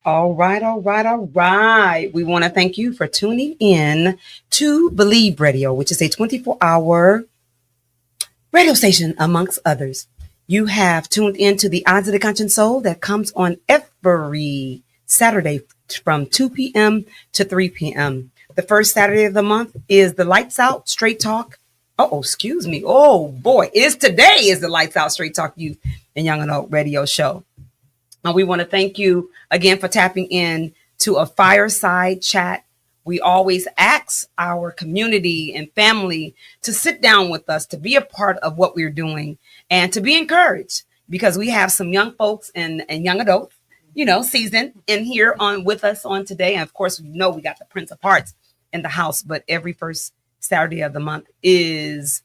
All right, all right, all right. We want to thank you for tuning in to Believe Radio, which is a 24-hour radio station, amongst others. You have tuned in to the Odds of the Conscious Soul that comes on every Saturday from 2 p.m. to 3 p.m. The first Saturday of the month is the Lights Out Straight Talk. Oh, excuse me. Oh, boy. Today is the Lights Out Straight Talk Youth and Young Adult Radio Show. And we want to thank you again for tapping in to a fireside chat. We always ask our community and family to sit down with us, to be a part of what we're doing and to be encouraged, because we have some young folks and young adults, seasoned in here on with us on today. And of course, we got the Prince of Hearts in the house, but every first Saturday of the month is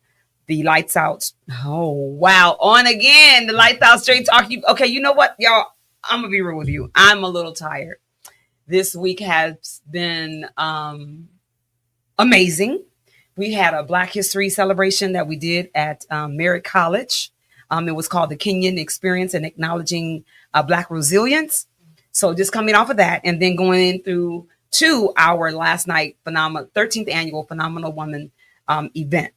the Lights Out. Oh, wow. On again, the Lights Out Straight Talk. Okay, you know what, y'all? I'm going to be real with you. I'm a little tired. This week has been amazing. We had a Black History celebration that we did at Merritt College. It was called the Kenyan Experience and Acknowledging Black Resilience. So just coming off of that and then going through to our last night 13th annual Phenomenal Woman event.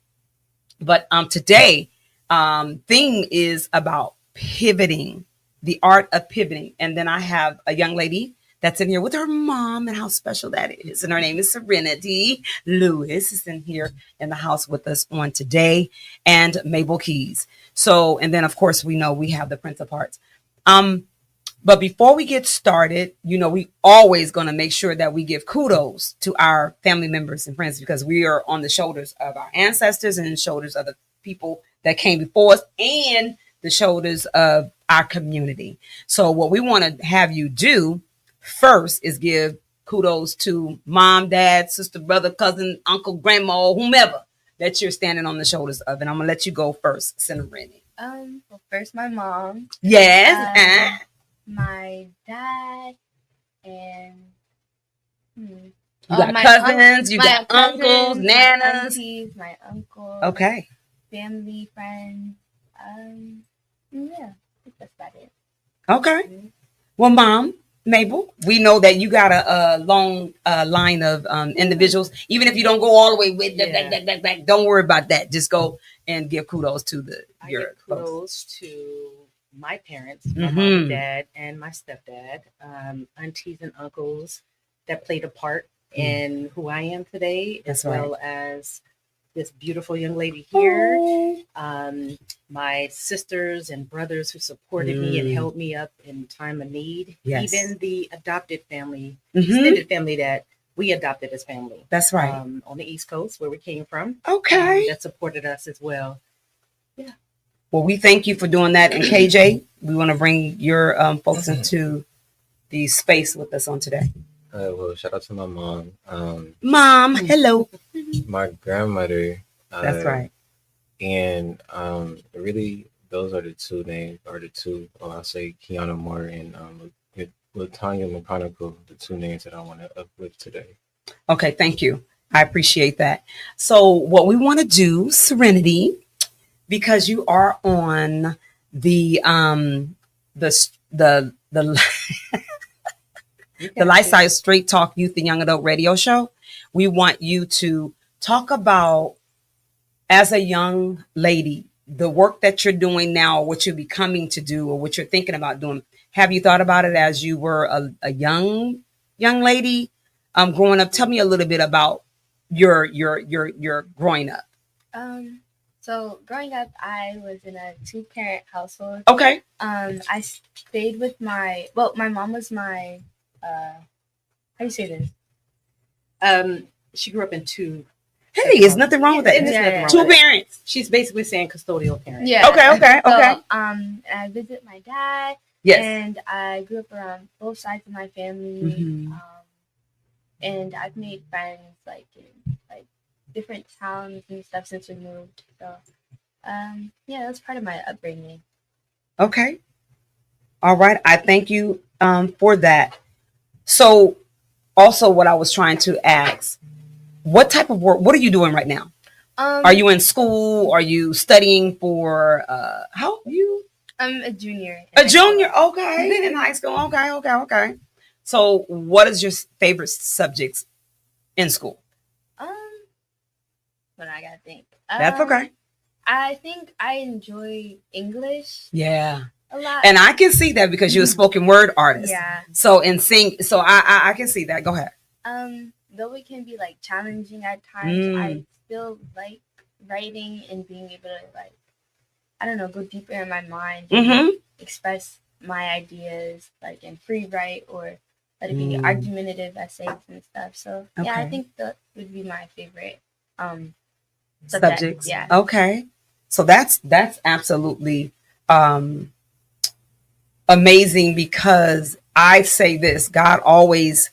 But today, theme is about pivoting, the art of pivoting. And then I have a young lady that's in here with her mom, and how special that is. And her name is Serenrity. Lewis is in here in the house with us on today, and Mable Keys. So, and then of course we know we have the Prince of Hearts. But before we get started, we always going to make sure that we give kudos to our family members and friends, because we are on the shoulders of our ancestors and the shoulders of the people that came before us and the shoulders of our community. So what we want to have you do first is give kudos to mom, dad, sister, brother, cousin, uncle, grandma, whomever that you're standing on the shoulders of. And I'm going to let you go first, Serenrity. Well, first my mom. Yes. My dad, and you got cousins, you got uncles, nanas, aunties, my uncle. Okay. Family, friends. Yeah, I think that's about it. Okay. Mm-hmm. Well, Mom, Mable, we know that you got a long line of individuals. Even if you don't go all the way with that, don't worry about that. Just go and give kudos to your give kudos folks. To my parents, my mom and dad, and my stepdad, aunties and uncles that played a part in who I am today, as well as this beautiful young lady here, my sisters and brothers who supported me and held me up in time of need, even the adopted family, extended family that we adopted as family. That's right. On the East Coast where we came from. Okay. That supported us as well. Yeah. Well, we thank you for doing that. And KJ, we want to bring your folks into the space with us on today. Well, shout out to my mom. Mom, hello. My grandmother. That's right. And really, those are the two names, I'll say Kiana Moore and Latanya McConicle, the two names that I want to uplift today. Okay, thank you. I appreciate that. So what we want to do, Serenrity, because you are on the the Lifestyle Straight Talk Youth and Young Adult Radio Show, we want you to talk about, as a young lady, the work that you're doing now, what you're becoming to do, or what you're thinking about doing. Have you thought about it as you were a young lady growing up? Tell me a little bit about your growing up. So growing up, I was in a 2-parent household. Okay. I stayed with my mom was my, how do you say this? She grew up in two. Hey, there's nothing wrong with that. There's nothing wrong Two with it. parents. She's basically saying custodial parent. Yeah. Okay. So, I visit my dad. Yes. And I grew up around both sides of my family. Mhm. And I've made friends like in like different towns and stuff since we moved. So, yeah, that's part of my upbringing. Okay. All right. I thank you for that. So, also, what I was trying to ask, what type of work? What are you doing right now? Are you in school? Are you studying for? How you? I'm a junior. A junior. Okay. In high school. Okay. So, what is your favorite subjects in school? What I gotta think. That's okay. I think I enjoy English Yeah. a lot. And I can see that because you're a spoken word artist. Yeah. So in sing, so I can see that. Go ahead. Though it can be like challenging at times, I still like writing and being able to like, I don't know, go deeper in my mind and express my ideas like in free write or let it be argumentative essays and stuff. So yeah, I think that would be my favorite subjects. Yeah. Okay. So that's absolutely amazing because I say this, God always,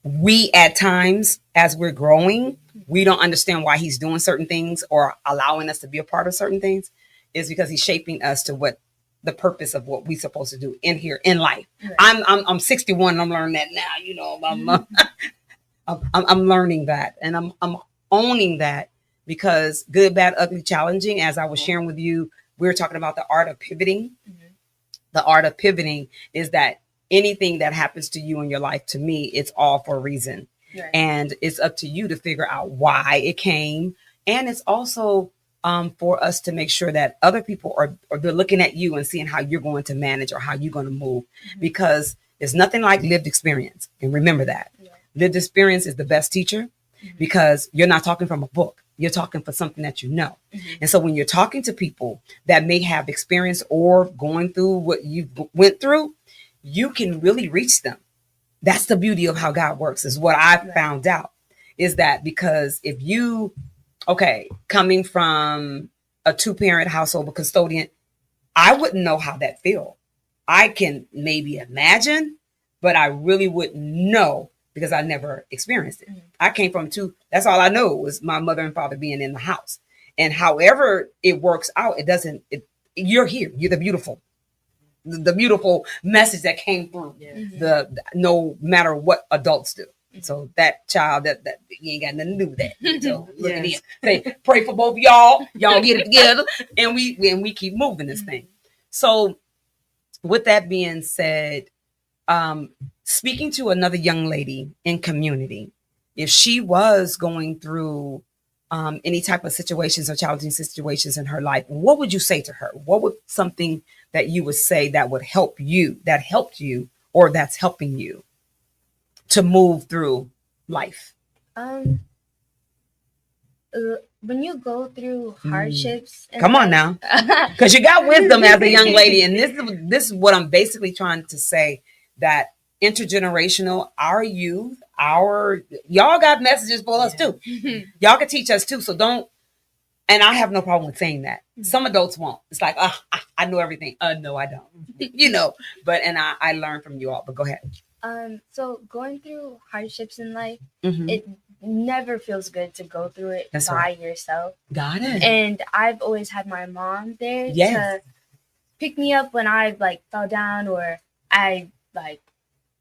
we at times as we're growing, we don't understand why he's doing certain things or allowing us to be a part of certain things is because he's shaping us to what the purpose of what we're supposed to do in here in life. Right. I'm 61 and I'm learning that now, you know, I'm learning that and I'm owning that because good, bad, ugly, challenging, as I was sharing with you, we were talking about the art of pivoting. The art of pivoting is that anything that happens to you in your life, to me, it's all for a reason. Right. And it's up to you to figure out why it came. And it's also for us to make sure that other people are they're looking at you and seeing how you're going to manage or how you're going to move. Because there's nothing like lived experience. And remember that. Yeah. Lived experience is the best teacher because you're not talking from a book. You're talking for something that you know. And so when you're talking to people that may have experience or going through what you went through, you can really reach them. That's the beauty of how God works, is what I've found out, is that because if you, coming from a 2-parent household, a custodian, I wouldn't know how that feels. I can maybe imagine, but I really wouldn't know because I never experienced it. I came from 2, that's all I know was my mother and father being in the house. And however it works out, you're here. You're the beautiful message that came through the no matter what adults do. So that child that you ain't got nothing to do with that. So look at this. Say, pray for both of y'all. Y'all get it together and we keep moving this thing. So with that being said, speaking to another young lady in community, if she was going through any type of situations or challenging situations in her life, what would you say to her? What would something that you would say that would help you, that helped you, or that's helping you to move through life? When you go through hardships, come on now, because you got wisdom as a young lady, and this is what I'm basically trying to say, that intergenerational, our youth, y'all got messages for us too. Y'all can teach us too. So don't, and I have no problem with saying that. Some adults won't. It's like, I know everything. No, I don't. You know, but, and I learn from you all, but go ahead. So going through hardships in life, it never feels good to go through it by yourself. Got it. And I've always had my mom there to pick me up when I like fell down or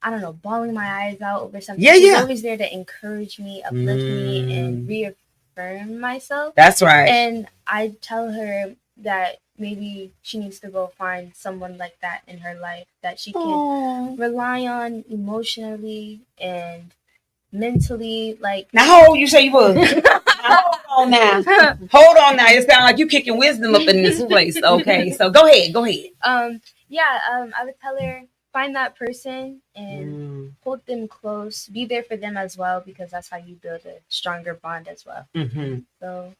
I don't know, bawling my eyes out over something. She's always there to encourage me, uplift me, and reaffirm myself. That's right. And I tell her that maybe she needs to go find someone like that in her life that she can rely on emotionally and mentally. Like, now, how old you say you was? Hold on now. It sounds like you kicking wisdom up in this place. Okay, so go ahead. I would tell her, find that person and hold them close. Be there for them as well, because that's how you build a stronger bond as well. So,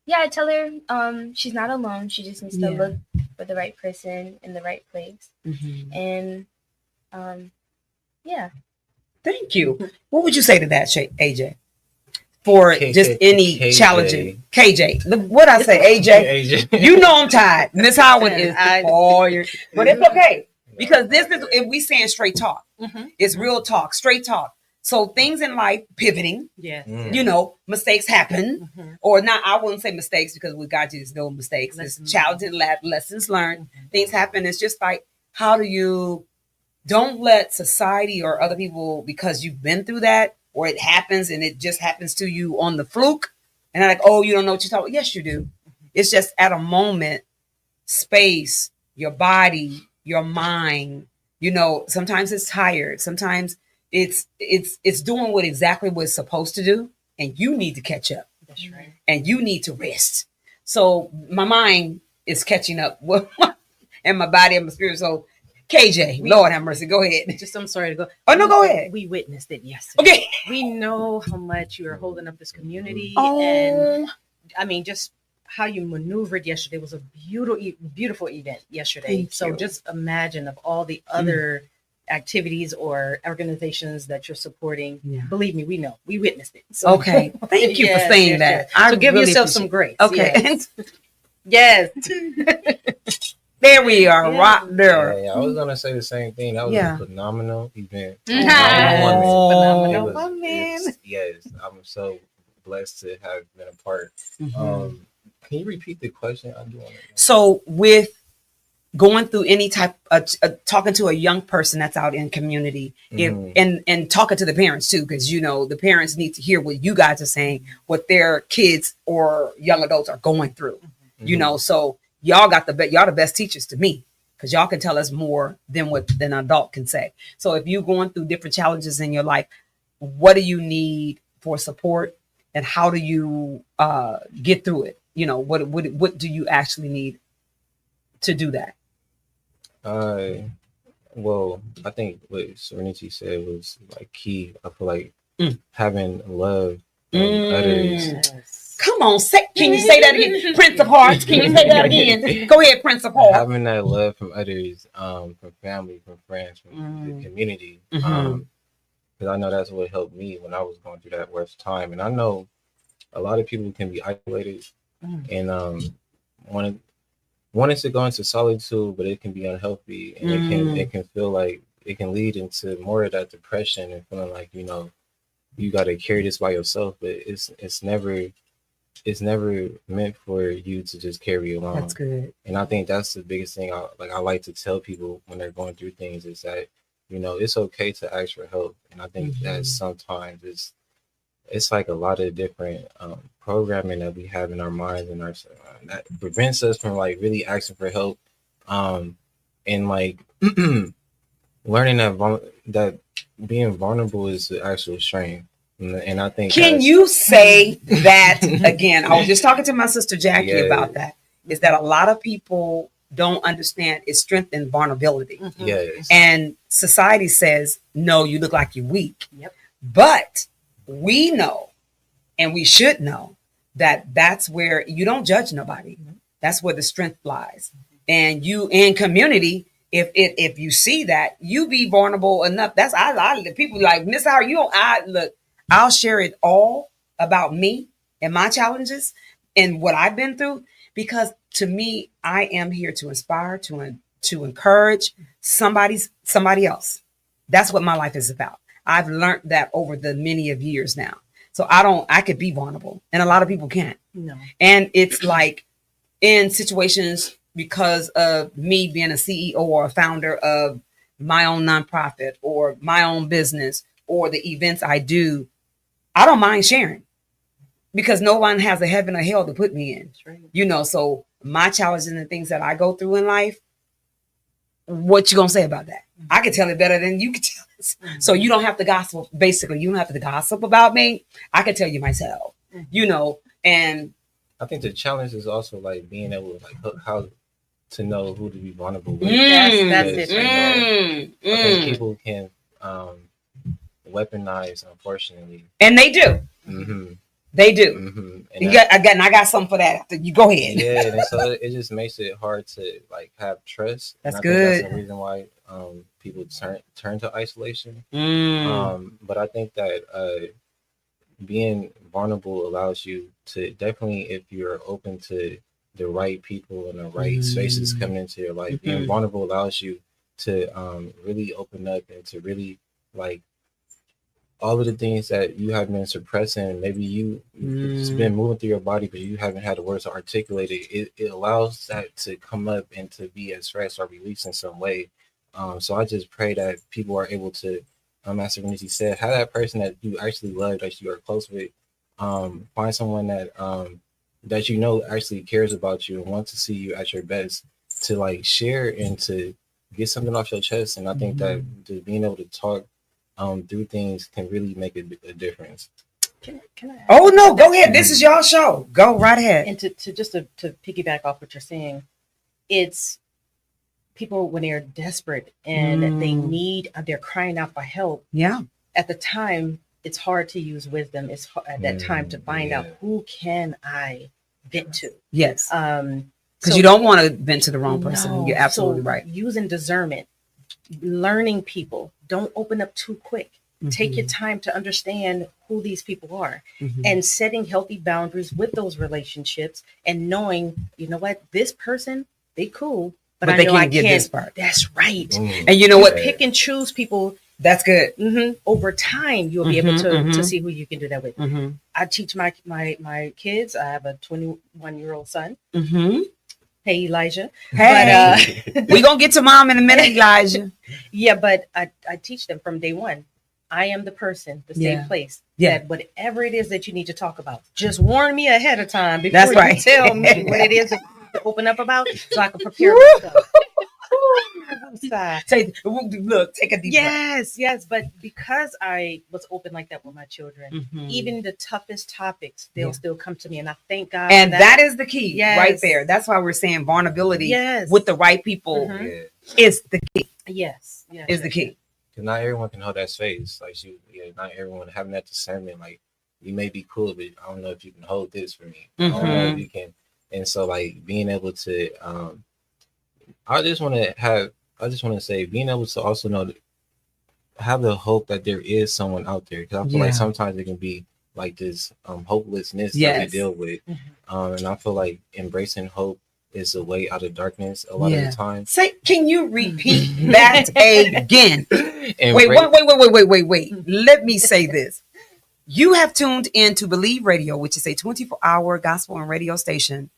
yeah, I tell her she's not alone. She just needs to look for the right person in the right place. And, yeah. Thank you. What would you say to that, AJ? for just any KJ. challenging. KJ, what I say, AJ? You know I'm tired. Miss Howard is but it's okay because this is if we saying straight talk. It's real talk, straight talk. So things in life pivoting. You know, mistakes happen, or not. I wouldn't say mistakes because with God, there's no mistakes. It's challenging lessons learned. Things happen. It's just like how do you don't let society or other people because you've been through that. Or it happens and it just happens to you on the fluke. And they're like, oh, you don't know what you're talking about. Yes, you do. It's just at a moment, space, your body, your mind, you know, sometimes it's tired. Sometimes it's doing exactly what it's supposed to do. And you need to catch up. That's right. And you need to rest. So my mind is catching up and my body and my spirit. So KJ, Lord have mercy. Go ahead. I'm sorry to go. Oh, no, go ahead. We witnessed it yesterday. Okay. We know how much you are holding up this community. And I mean, just how you maneuvered yesterday was a beautiful event yesterday. So just imagine of all the other activities or organizations that you're supporting. Yeah. Believe me, we know. We witnessed it. So, okay. Thank you for saying that. So give yourself some grace. Okay. Yes. There we are, right there. Yeah, I was gonna say the same thing. That was a phenomenal event. Phenomenal, my man. Yes, I'm so blessed to have been a part. Can you repeat the question? So, with going through any type of talking to a young person that's out in community, and talking to the parents too, because you know the parents need to hear what you guys are saying, what their kids or young adults are going through. You know, so. Y'all the best teachers to me because y'all can tell us more than what an adult can say. So if you're going through different challenges in your life, what do you need for support and how do you get through it? You know, what do you actually need to do that? Well, I think what Serenity said was like key. I feel like having love from others. Come on, can you say that again? Prince of Hearts, can you say that again? Go ahead, Prince of Hearts. Having that love from others, from family, from friends, from the community. Because I know that's what helped me when I was going through that worst time. And I know a lot of people can be isolated and wanting to go into solitude, but it can be unhealthy. And it can feel like it can lead into more of that depression and feeling like, you know, you got to carry this by yourself. But it's never meant for you to just carry along. That's good. And I think that's the biggest thing I like to tell people when they're going through things is that, you know, it's okay to ask for help. And I think that sometimes it's like a lot of different programming that we have in our minds and our that prevents us from like really asking for help. And like learning that being vulnerable is the actual strength. And I think can you say that again? I was just talking to my sister Jackie about that. Is that a lot of people don't understand its strength and vulnerability. Yes. And society says, no, you look like you're weak. Yep. But we know, and we should know, that that's where you don't judge nobody. That's where the strength lies. And you in community, if you see that, you be vulnerable enough. That's people like Miss Howard, I'll share it all about me and my challenges and what I've been through, because to me, I am here to inspire, to encourage somebody else. That's what my life is about. I've learned that over the many of years now. So I could be vulnerable and a lot of people can't. No. And it's like in situations because of me being a CEO or a founder of my own nonprofit or my own business or the events I do, I don't mind sharing because no one has a heaven or hell to put me in. Right. You know, so my challenges and the things that I go through in life, what you gonna say about that? I can tell it better than you can tell it. So you don't have to gossip. Basically, you don't have to gossip about me. I can tell you myself, you know, and I think the challenge is also like being able to like how to know who to be vulnerable with. That's it. I think people can weaponize, unfortunately, and they do. They do. And I got something for that. After you go ahead. Yeah, and so it just makes it hard to like have trust. That's and I good. Think that's the reason why people turn to isolation. But I think that being vulnerable allows you to definitely, if you're open to the right people and the right spaces coming into your life, being vulnerable allows you to really open up and to really like all of the things that you have been suppressing. Maybe it's been moving through your body, but you haven't had the words to articulate it. It allows that to come up and to be expressed or released in some way. So I just pray that people are able to, as Serenity said, have that person that you actually love, that you are close with. Find someone that that you know actually cares about you and wants to see you at your best, to like share and to get something off your chest. And I think that just being able to talk through things can really make a difference. Can I Oh no, go ahead. This is y'all show. Go right ahead. And to piggyback off what you're saying, it's people when they're desperate and they're crying out for help. Yeah. At the time, it's hard to use wisdom. It's at that time to find out who can I vent to. Yes. Because you don't want to vent to the wrong person. No, you're absolutely right. Using discernment, learning people. Don't open up too quick. Take your time to understand who these people are and setting healthy boundaries with those relationships and knowing, you know what, this person, they cool, but I know I can't. This part. That's right. And you know what? Pick and choose people. That's good. Over time, you'll be able to see who you can do that with. I teach my kids. I have a 21-year-old son. Hey, Elijah. Hey, but, we're going to get to mom in a minute, Elijah. Yeah, but I teach them from day one. I am the person, the safe place. That whatever it is that you need to talk about, just warn me ahead of time before you tell me what it is to open up about so I can prepare myself. Look, take a deep breath. Yes. But because I was open like that with my children, even the toughest topics, they'll still come to me. And I thank God. And that is the key right there. That's why we're saying vulnerability with the right people is the key. Yes. Is the key. Because not everyone can hold that space. Like not everyone having that discernment. Like, you may be cool, but I don't know if you can hold this for me. I don't know if you can. And so like being able to I just want to say, being able to also know, have the hope that there is someone out there. Because I feel like sometimes it can be like this hopelessness that we deal with. And I feel like embracing hope is a way out of darkness a lot of the time. Can you repeat that again? Wait. Let me say this. You have tuned in to Believe Radio, which is a 24-hour gospel and radio station.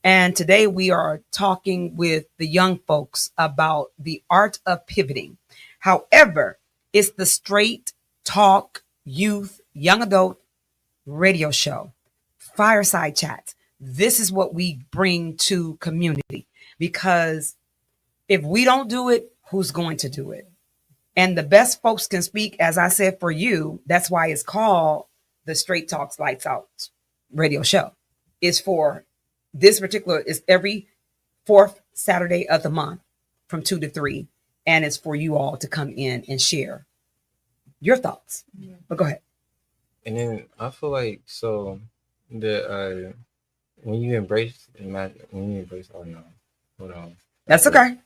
And today we are talking with the young folks about the art of pivoting. However, it's the Straight Talk Youth Young Adult Radio Show, Fireside Chats. This is what we bring to community, because if we don't do it, who's going to do it? And the best folks can speak, as I said, for you. That's why it's called the Straight Talks Lights Out Radio Show. It's for this particular, is every fourth Saturday of the month from 2 to 3. And it's for you all to come in and share your thoughts. But go ahead. And then I feel like, so the when you embrace, oh no, hold on. That's okay.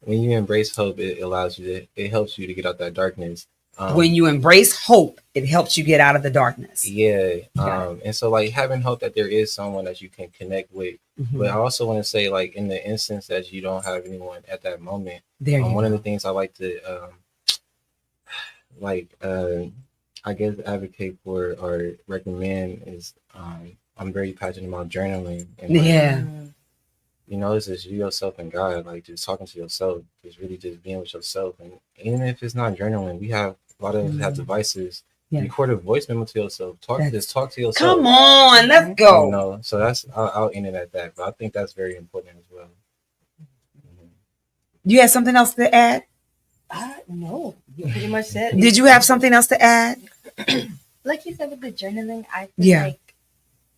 When you embrace hope, it allows you it helps you to get out that darkness. When you embrace hope, it helps you get out of the darkness. And so like having hope that there is someone that you can connect with. But I also want to say, like, in the instance that you don't have anyone at that moment, one of the things I like to I guess advocate for or recommend is I'm very passionate about journaling. And you know, it's just you, yourself, and God, like just talking to yourself, just really just being with yourself. And even if it's not journaling, we have a lot of us have devices. Record a voice memo to yourself. Talk to yourself. Come on, let's go. You know, so that's I'll end it at that. But I think that's very important as well. You had something else to add? No, you pretty much said. Did you have something else to add? Like you said with the journaling, I feel like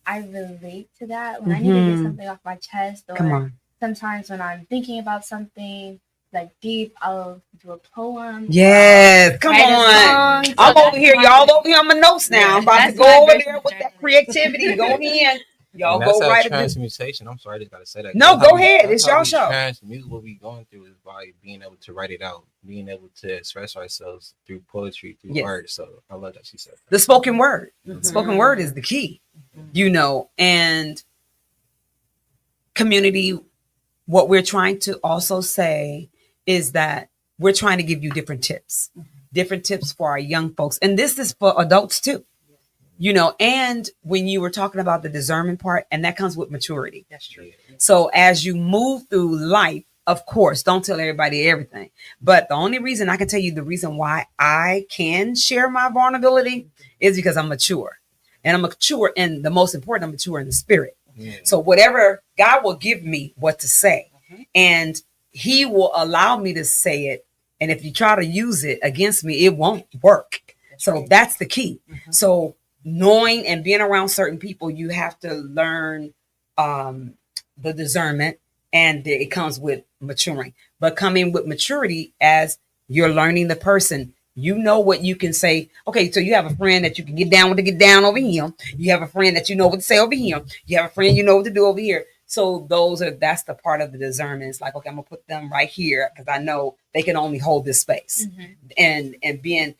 I relate to that when I need to get something off my chest, or sometimes when I'm thinking about something like deep, I'll do a poem. Yes, come on. I'm over here, y'all over here on my notes now. I'm about to go over there with that creativity. Go in. Y'all go right at transmutation. I'm sorry, I just gotta say that. No, go ahead. It's your show. Transmute what we going through is by being able to write it out, being able to express ourselves through poetry, through art. So I love that she said that. The spoken word. Spoken word is the key, and community. What we're trying to also say is that we're trying to give you different tips for our young folks. And this is for adults too, and when you were talking about the discernment part, and that comes with maturity. That's true. So as you move through life, of course, don't tell everybody everything. But the only reason I can tell you the reason why I can share my vulnerability is because I'm mature. And I'm mature, and the most important, I'm mature in the spirit. So whatever, God will give me what to say, and he will allow me to say it. And if you try to use it against me, it won't work. So that's the key. So knowing and being around certain people, you have to learn the discernment, and it comes with maturing. But coming with maturity as you're learning the person, what you can say. Okay, so you have a friend that you can get down with to get down over here. You have a friend that you know what to say over here. You have a friend you know what to do over here. So that's the part of the discernment. It's like, okay, I'm gonna put them right here because I know they can only hold this space, and being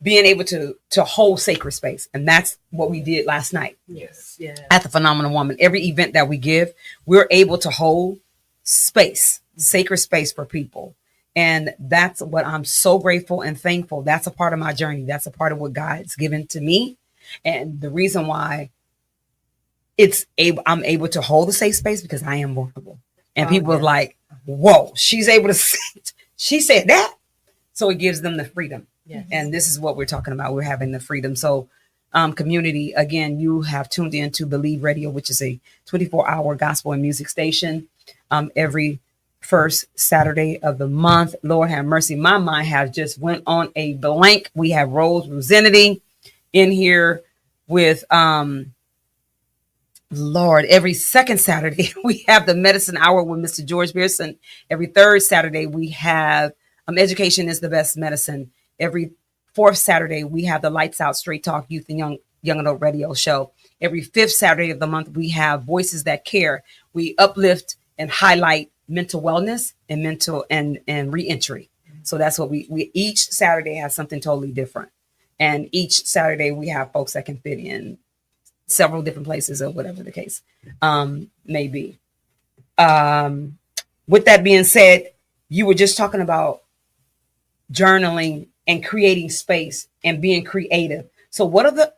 able to hold sacred space. And that's what we did last night. Yes. At the Phenomenal Woman. Every event that we give, we're able to hold space, sacred space for people. And that's what I'm so grateful and thankful. That's a part of my journey. That's a part of what God's given to me. And the reason why I'm able to hold a safe space because I am vulnerable. And people are like, whoa, she's able to say, she said that. So it gives them the freedom. Yes. And this is what we're talking about. We're having the freedom. So community, again, you have tuned in to Believe Radio, which is a 24-hour gospel and music station. Every first Saturday of the month. Lord have mercy. My mind has just went on a blank. We have Rose Rosinity in here with Lord. Every second Saturday we have the Medicine Hour with Mr. George Pearson. Every third Saturday we have Education is the Best Medicine. Every fourth Saturday we have the Lights Out Straight Talk Youth and Young Adult Radio Show. Every fifth Saturday of the month we have Voices That Care. We uplift and highlight mental wellness and mental and reentry. So that's what we each Saturday has something totally different. And each Saturday we have folks that can fit in several different places or whatever the case may be. With that being said, you were just talking about journaling and creating space and being creative. So what are the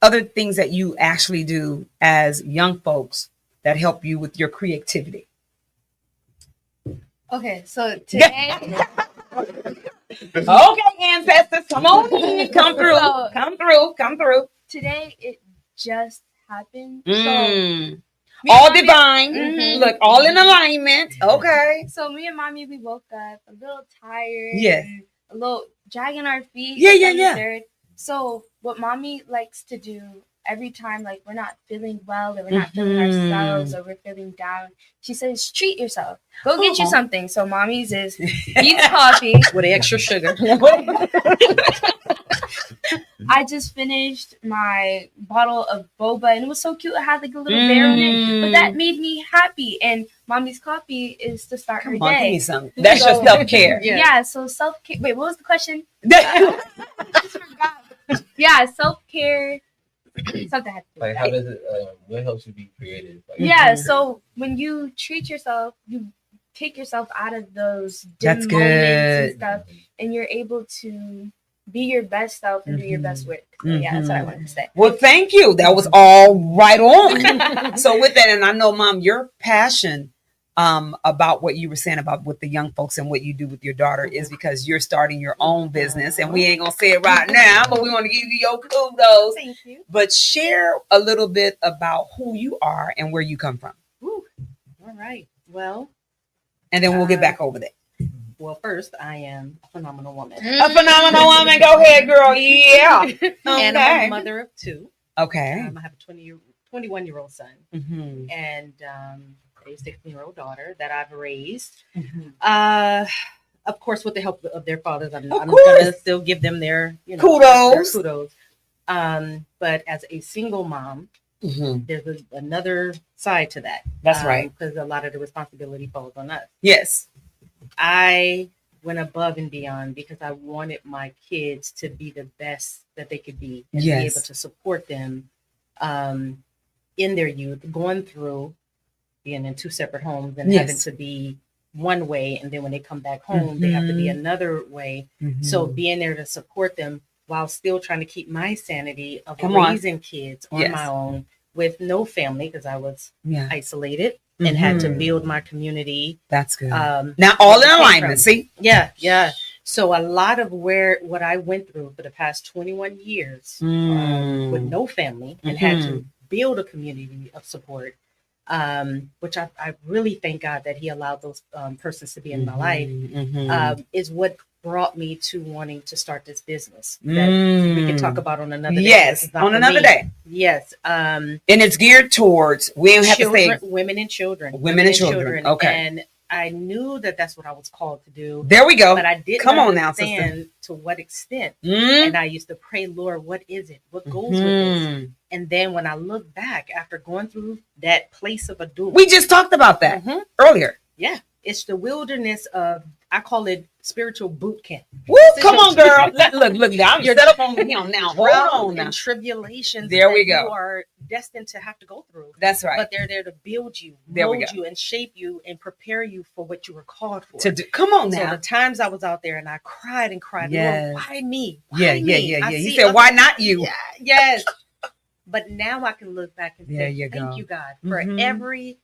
other things that you actually do as young folks that help you with your creativity? Okay, so today. Okay, ancestors, come on in, come through. Today it just happened. So all divine. Look, all in alignment. Okay. So me and mommy, we woke up a little tired. Yes. A little dragging our feet. Yeah. So what mommy likes to do every time, like, we're not feeling well or we're not feeling ourselves or we're feeling down, she says, treat yourself. Go get you something. So mommy's is Beats coffee. With extra sugar. I just finished my bottle of boba and it was so cute. It had like a little bear in it. But that made me happy. And mommy's coffee is to start her day. Give me some. That's your self-care. Yeah, so self-care. Wait, what was the question? I just forgot. Yeah, self-care. Something had to do. Like, how does it? What helps you be creative? Like, so when you treat yourself, you take yourself out of those dim moments and stuff, and you're able to be your best self and do your best work. So, yeah, that's what I wanted to say. Well, thank you. That was all right on. So with that, and I know, Mom, your passion about what you were saying about with the young folks and what you do with your daughter is because you're starting your own business, and we ain't gonna say it right now, but we want to give you your kudos. Thank you. But share a little bit about who you are and where you come from. Ooh, all right. Well, and then we'll get back over there. Well, first, I am a phenomenal woman. A phenomenal woman. Go ahead, girl. Yeah. Okay. And I'm a mother of two. Okay. I have a 21-year-old son and a 16-year-old daughter that I've raised. Of course, with the help of their fathers, I'm going to still give them their, kudos. Their kudos. But as a single mom, There's another side to that. That's right. Because a lot of the responsibility falls on us. Yes. I went above and beyond because I wanted my kids to be the best that they could be and be able to support them in their youth, going through being in two separate homes and having to be one way. And then when they come back home, they have to be another way. So being there to support them while still trying to keep my sanity of raising kids on my own with no family because I was isolated and had to build my community. That's good. Now all in alignment, see? Yeah. So a lot of what I went through for the past 21 years with no family and had to build a community of support, which I really thank God that he allowed those persons to be in my life, is what brought me to wanting to start this business that we can talk about on another day. Yes, on another day. Yes. And it's geared towards, we don't have children, to say women and children. Women and children. Okay. And I knew that that's what I was called to do. There we go. But I didn't understand to what extent. And I used to pray, Lord, what is it? What goes with this? And then when I look back after going through that place of a duel. We just talked about that earlier. Yeah. It's the wilderness of, I call it spiritual boot camp. Woo, come on, girl. Look, now you're set up on him now. Hold on now. And tribulations there we go. You are destined to have to go through. That's right. But they're there to build you, mold you, and shape you and prepare you for what you were called for. Come on now. So the times I was out there and I cried and cried, Lord, why me? Why me? You said, why not you? Yeah, yes. But now I can look back and say, thank you, God, for every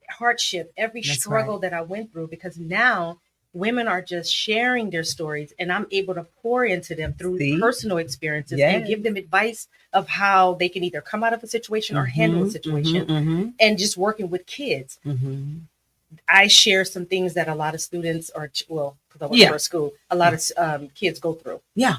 hardship, every struggle that I went through, because now women are just sharing their stories and I'm able to pour into them through personal experiences and give them advice of how they can either come out of a situation or handle a situation. And just working with kids. I share some things that a lot of students because I work for a school, a lot of kids go through. Yeah.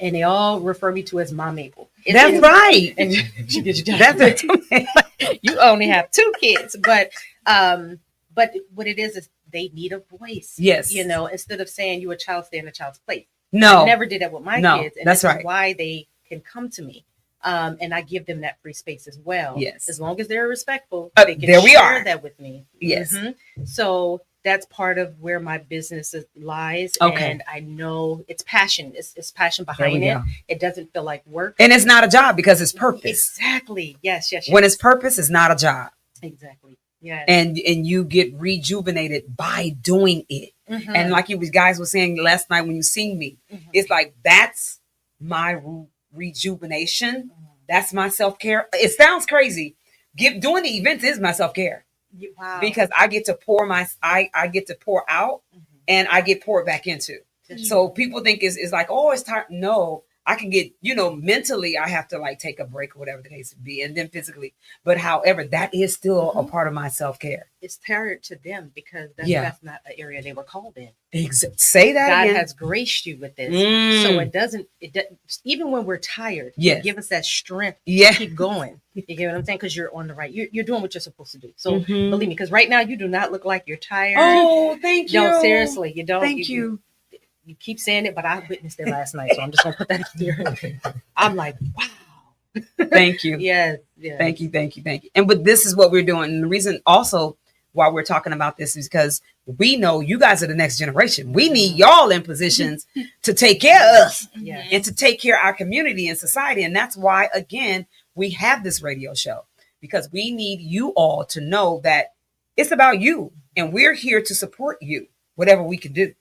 And they all refer me to as my Mable. That's right. And she did your job. That's it. You only have 2 kids, but what it is they need a voice. Yes. You know, instead of saying you a child, stay in a child's place. No. I never did that with my kids. And that's right. Why they can come to me. And I give them that free space as well. Yes. As long as they're respectful, they can share that with me. Yes. So that's part of where my business lies. Okay. And I know it's passion. It's passion behind it. It doesn't feel like work. And it's not a job because it's purpose. Exactly. Yes. When it's purpose, it's not a job. Exactly. Yeah. And you get rejuvenated by doing it. And like you guys were saying last night when you seen me, it's like, that's my rejuvenation. That's my self-care. It sounds crazy. Doing the events is my self-care. Wow. Because I get to I get to pour out and I get poured back into. So people think it's like, oh, it's tired. No, I can get, mentally I have to like take a break or whatever the case would be. And then physically, but however, that is still a part of my self-care. It's tired to them because that's not an area they were called in. Say that God again. has graced you with this. So it doesn't, even when we're tired, give us that strength to keep going. You get what I'm saying? Because you're on the right, you're doing what you're supposed to do. So believe me, because right now you do not look like you're tired. Oh, thank you. No, seriously, you don't. Thank you. You keep saying it, but I witnessed it last night, so I'm just gonna put that there. I'm like, wow. Thank you. Yes. Thank you. But this is what we're doing. And the reason also why we're talking about this is because we know you guys are the next generation. We need y'all in positions to take care of us and to take care of our community and society. And that's why, again, we have this radio show, because we need you all to know that it's about you and we're here to support you, whatever we can do.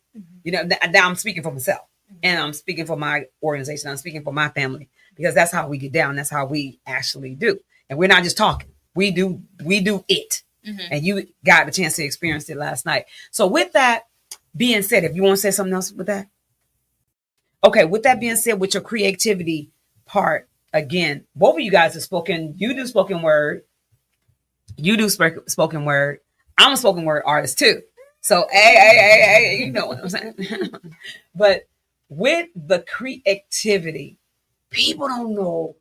Now I'm speaking for myself and I'm speaking for my organization. I'm speaking for my family, because that's how we get down. That's how we actually do. And we're not just talking. We do it. And you got the chance to experience it last night. So with that being said, if you want to say something else with that. Okay. With that being said, with your creativity part, again, both of you guys have spoken. You do spoken word. You do spoken word. I'm a spoken word artist too. So, hey, you know what I'm saying? But with the creativity, people don't know,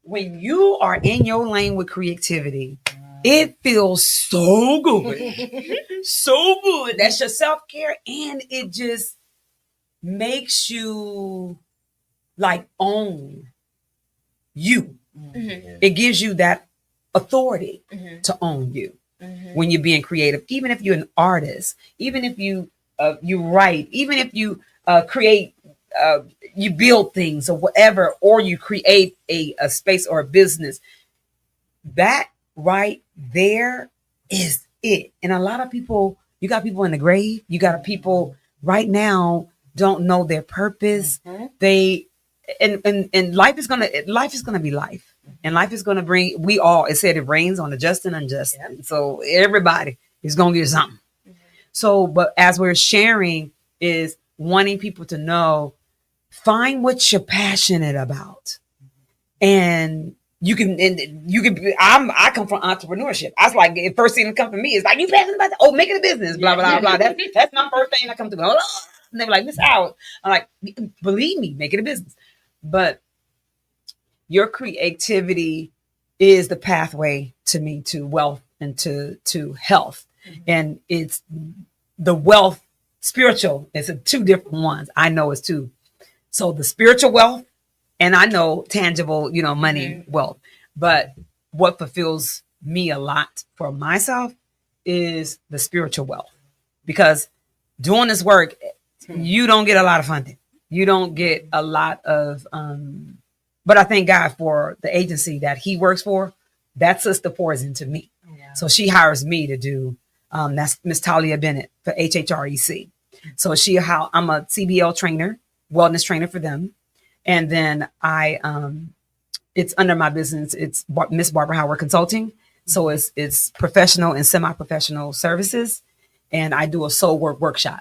when you are in your lane with creativity, it feels so good. So good. That's your self-care. And it just makes you like own you. Mm-hmm. It gives you that authority to own you when you're being creative. Even if you're an artist, even if you write, even if you create, you build things or whatever, or you create a space or a business, that right there is it. And a lot of people, you got people in the grave, you got people right now don't know their purpose. They and life is gonna be life. And life is gonna bring, we all, it said it rains on the just and unjust. So everybody is gonna get something. So, but as we're sharing, is wanting people to know, find what you're passionate about. And I come from entrepreneurship. I was like, the first thing that come from me is like, you passionate about that? Oh, make it a business, blah, blah, blah. That's my first thing that comes to me. And they were like, Miss Howard. I'm like, believe me, make it a business. But your creativity is the pathway to me to wealth and to health. And it's the wealth, spiritual. It's two different ones. I know it's two. So the spiritual wealth, and I know tangible, money, wealth. But what fulfills me a lot for myself is the spiritual wealth. Because doing this work, you don't get a lot of funding. You don't get a lot of, but I thank God for the agency that he works for. That sister pours into me. Yeah. So she hires me to do, that's Miss Talia Bennett for HHREC. So I'm a CBL trainer, wellness trainer for them. And then it's under my business. It's Ms.Barbara Howard Consulting. So it's professional and semi-professional services. And I do a soul work workshop.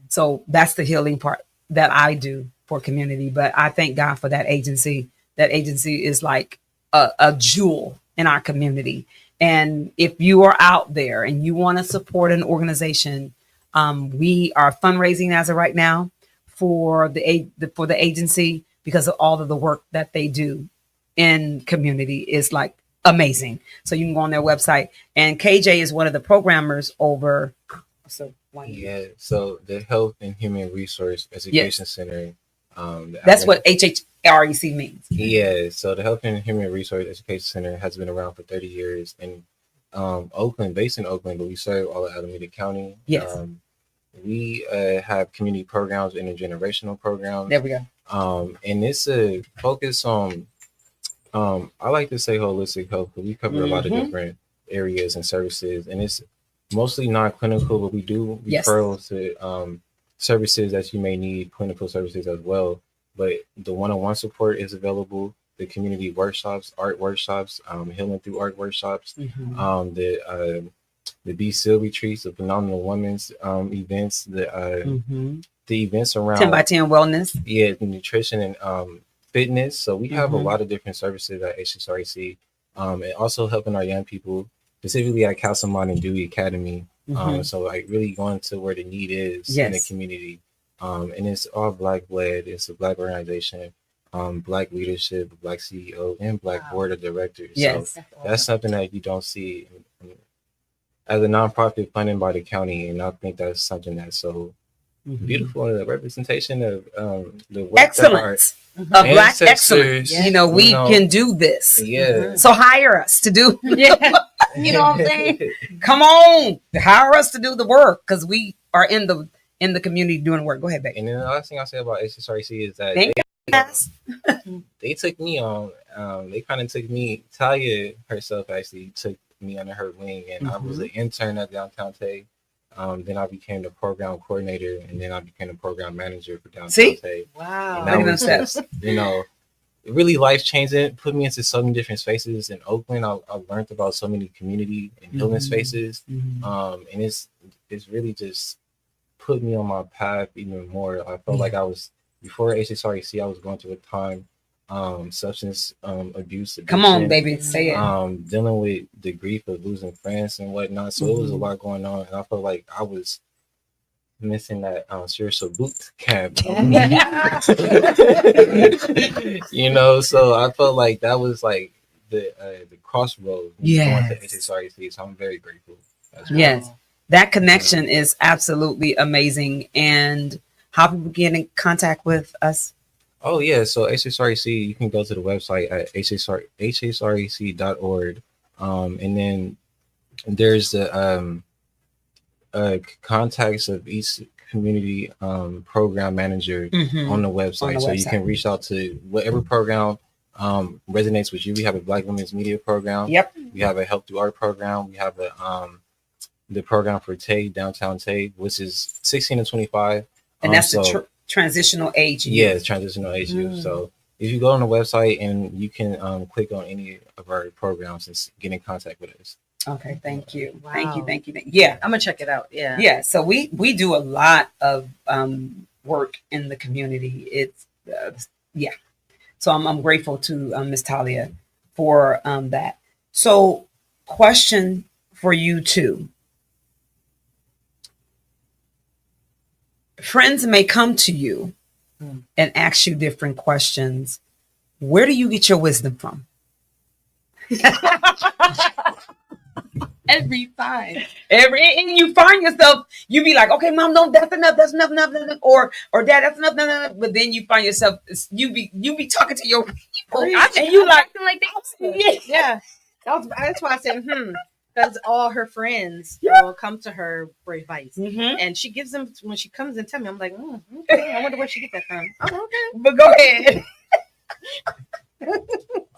So that's the healing part that I do for community. But I thank God for that agency. That agency is like a jewel in our community. And if you are out there and you want to support an organization, we are fundraising as of right now for the agency, because of all of the work that they do in community is like amazing. So you can go on their website, and KJ is one of the programmers over. So the Health and Human Resource Education Center. That's what HHREC means. Yeah. So the Health and Human Resource Education Center has been around for 30 years in Oakland, based in Oakland, but we serve all of Alameda County. Yes. We have community programs, intergenerational programs. There we go. And it's a focus on, I like to say holistic health, but we cover a lot of different areas and services, and it's mostly non-clinical, but we do referrals to services that you may need, clinical services as well. But the one-on-one support is available. The community workshops, art workshops, healing through art workshops, the Be Still retreats, the Phenomenal Women's events, the events around 10 by 10 wellness. Yeah, the nutrition and fitness. So we have a lot of different services at HSREC, and also helping our young people, specifically at Castlemont and Dewey Academy. So like really going to where the need is in the community. And it's all Black led. It's a Black organization, Black leadership, Black CEO, and Black board of directors. Yes. So that's something that you don't see as a nonprofit funded by the county. And I think that's something that's so beautiful, in the representation of the excellence of Black excellence. Yeah. We can do this. Yeah. So hire us to do. You know what I'm saying? Come on, hire us to do the work, because we are in the community doing work. Go ahead, babe. And then the last thing I'll say about HSRC is that they took me on. They kind of took me. Talia herself actually took me under her wing, and I was an intern at Downtown Tay. Then I became the program coordinator, and then I became the program manager for Downtown Tay. Wow. And that was just, really life changing. Put me into so many different spaces in Oakland. I learned about so many community and healing spaces. And it's really just put me on my path even more. I felt like I was, before HSREC, I was going through a time, substance abuse, addiction. Come on, baby, say it. Dealing with the grief of losing friends and whatnot. So it was a lot going on, and I felt like I was missing that spiritual boot camp. So I felt like that was like the crossroads going to HSREC. So I'm very grateful. Yes, that connection is absolutely amazing. And how people get in contact with us? Oh yeah, so HSREC, you can go to the website at hsrec.org, and then there's the contacts of each community program manager on the website, so you can reach out to whatever program resonates with you. We have a Black Women's Media program. Yep. We have a Help Through Art program. We have a the program for Tay, downtown Tay, which is 16 to 25, and that's the transitional age. Yeah, transitional age youth. So if you go on the website and you can click on any of our programs and get in contact with us. Okay, thank you. Wow. Thank you. Yeah, I'm gonna check it out. Yeah. Yeah. So we do a lot of work in the community. It's yeah. So I'm grateful to Miss Talia for that. So question for you too. Friends may come to you and ask you different questions. Where do you get your wisdom from? Every time. And you find yourself, you be like, okay, Mom, no, that's enough, or Dad, that's enough. But then you find yourself, you be talking to your people, and you like that. Yeah. That's why I said, because all her friends will come to her for advice, and she gives them when she comes and tell me. I'm like, okay, I wonder where she get that from. Oh, okay, but go ahead.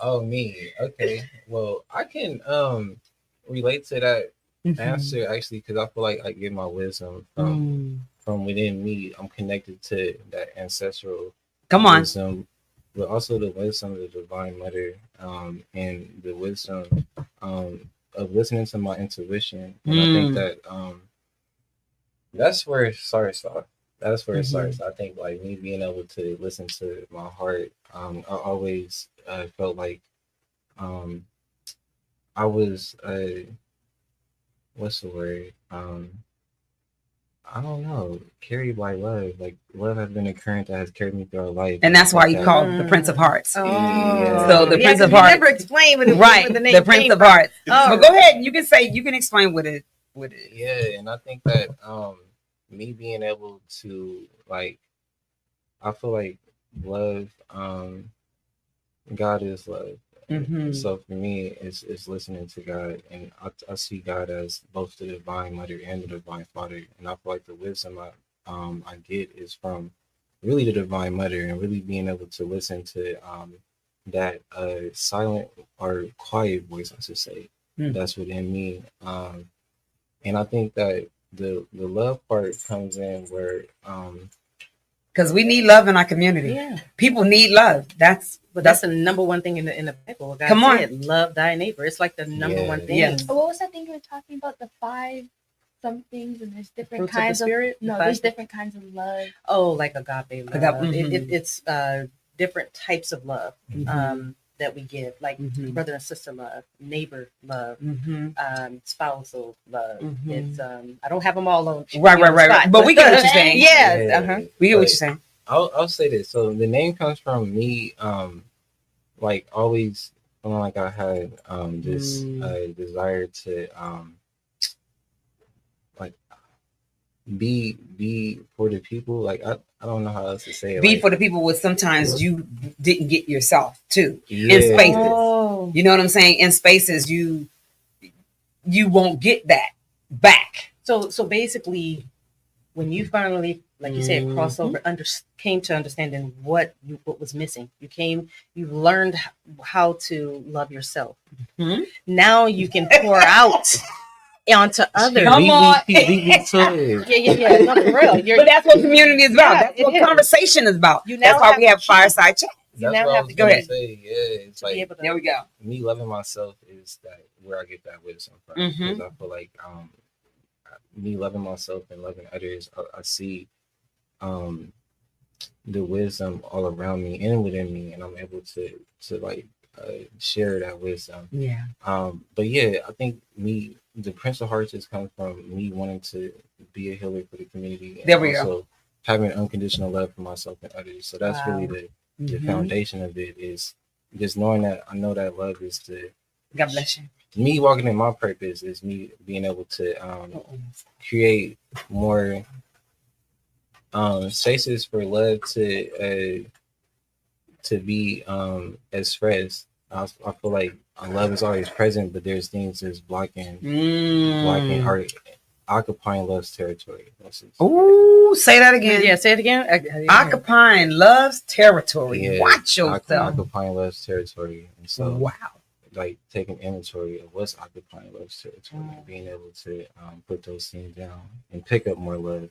Oh, me. Okay. Well, I can relate to that answer actually, because I feel like I get my wisdom from within me. I'm connected to that ancestral wisdom, but also the wisdom of the Divine Mother, and the wisdom of listening to my intuition. And I think that that's where it starts off. That's where it starts. I think like me being able to listen to my heart. I always felt like I was what's the word? I don't know, carried by love. Like love has been a current that has carried me throughout life, and that's why you call the Prince of Hearts. Oh, yeah. So the Prince of Hearts. You never explain what it right? What the name the Prince of Hearts. Oh. But go ahead. You can explain what it. Yeah, and I think that me being able to like, I feel like love. God is love. So for me, it's listening to God, and I see God as both the Divine Mother and the Divine Father, and I feel like the wisdom I get is from really the Divine Mother, and really being able to listen to that silent or quiet voice, I should say, that's within me, and I think that the love part comes in where because we need love in our community. Yeah, people need love. That's the number one thing in the Bible. God said, love thy neighbor. It's like the number one thing. Yeah. What was that thing you were talking about? The 5 somethings, and there's different kinds of spirit. No, there's different kinds of love. Oh, like agape love. It's different types of love that we give, like brother and sister love, neighbor love, spousal love. It's I don't have them all on right. But we get what you're saying. Yes, we get what you're saying. I'll say this. So the name comes from me, like always feeling like I had this desire to like be for the people. Like I don't know how else to say it. Be for the people with sometimes you didn't get yourself too. In spaces. You know what I'm saying? In spaces you won't get that back. So basically when you finally, like you said, crossover, came to understanding what was missing. You learned how to love yourself. Now you can pour out onto others. Come on. Yeah. No, for real. But that's what community is about. That's what conversation is about. That's why we have fireside chat. You now have to go ahead. Say, it's like there we go. Me loving myself is that where I get that wisdom from. Because I feel like me loving myself and loving others, I see the wisdom all around me and within me, and I'm able to like share that wisdom. Yeah. But yeah, I think the Prince of Hearts has come from me wanting to be a healer for the community. And there we go. Having unconditional love for myself and others. So that's really the foundation of it, is just knowing that I know that love is God bless you. Me walking in my purpose is me being able to create more spaces for love to to be expressed. I feel like love is always present, but there's things that's blocking or occupying love's territory. Ooh, say that again. Yeah, say it again. Occupying love's territory. Yeah, Watch yourself. Occupying love's territory. And so, wow. Like taking inventory of what's occupying love's territory, being able to put those things down and pick up more love.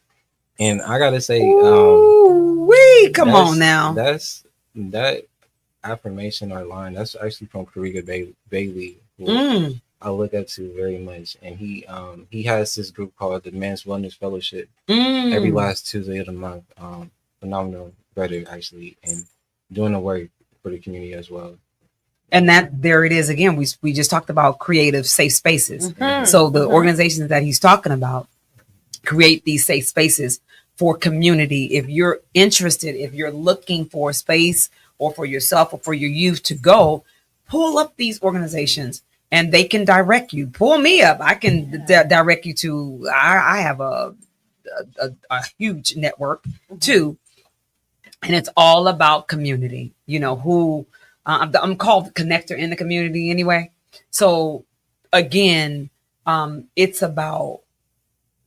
And I gotta say, come on now. That affirmation or line, that's actually from Kariga Bailey, who I look up to very much. And he has this group called the Men's Wellness Fellowship every last Tuesday of the month. Phenomenal brother, actually, and doing the work for the community as well. And there it is again. We just talked about creative safe spaces. So the organizations that he's talking about create these safe spaces for community. If you're interested, if you're looking for a space or for yourself or for your youth to go, pull up these organizations and they can direct you. Pull me up. I can direct you to, I have a huge network too. And it's all about community, who I'm called the connector in the community anyway. So again, it's about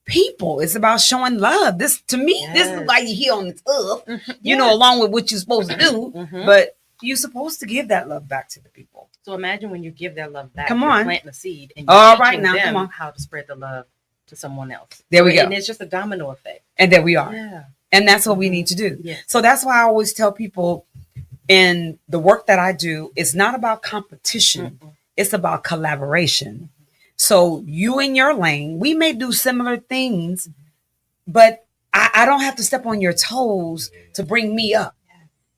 people. It's about showing love. This, to me, this is like you here on this earth, along with what you're supposed to do, but you're supposed to give that love back to the people. So imagine when you give that love back, you're planting a seed and you're teaching them come on. how to spread the love to someone else. There we go. And it's just a domino effect. And there we are. Yeah. And that's what we need to do. Yes. So that's why I always tell people in the work that I do, it's not about competition. It's about collaboration. So you in your lane, we may do similar things, but I don't have to step on your toes to bring me up.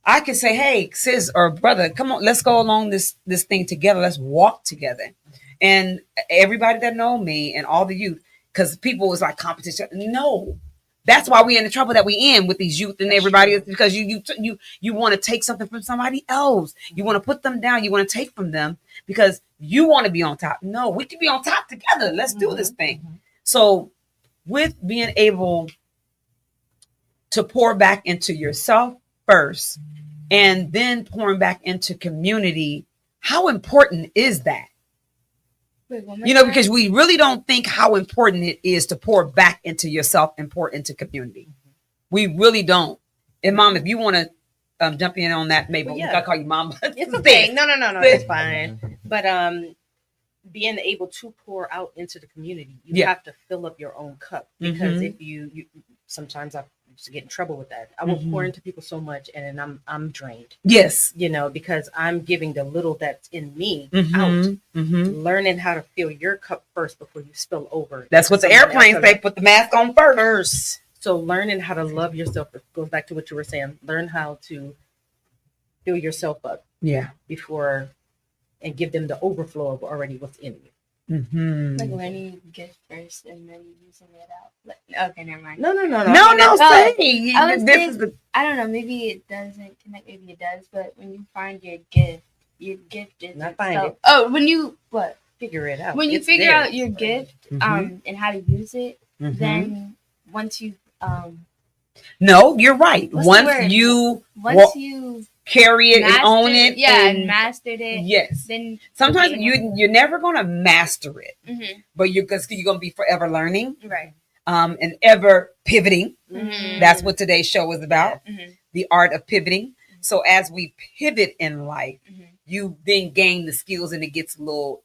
I can say, hey, sis or brother, come on, let's go along this thing together. Let's walk together. And everybody that know me and all the youth, because people was like competition. No. That's why we're in the trouble that we in with these youth and everybody is because you want to take something from somebody else. You want to put them down. You want to take from them because you want to be on top. No, we can be on top together. Let's do this thing. So with being able to pour back into yourself first and then pouring back into community, how important is that? Because we really don't think how important it is to pour back into yourself and pour into community. We really don't. And Mom, if you want to jump in on that, Mable, I call you Mom. It's okay. No, it's fine. But being able to pour out into the community, you have to fill up your own cup. Because if you sometimes I used to get in trouble with that. I will pour into people so much and then I'm drained. Yes. Because I'm giving the little that's in me out. Learning how to fill your cup first before you spill over. That's what the airplanes say, put the mask on first. So learning how to love yourself goes back to what you were saying. Learn how to fill yourself up. Yeah. Before and give them the overflow of already what's in you. Like learning gift first and then using it out. Okay, never mind. No. I don't know. Maybe it doesn't connect. Maybe it does. But when you find your gift is not find it. Oh, when you figure it out. When you figure out your gift, and how to use it, then once you No, you're right. Once you carry it and own it, and mastered it. Yes. Then sometimes you're never gonna master it, but you're gonna be forever learning, right? And ever pivoting. That's what today's show is about: the art of pivoting. So as we pivot in life, you then gain the skills, and it gets a little,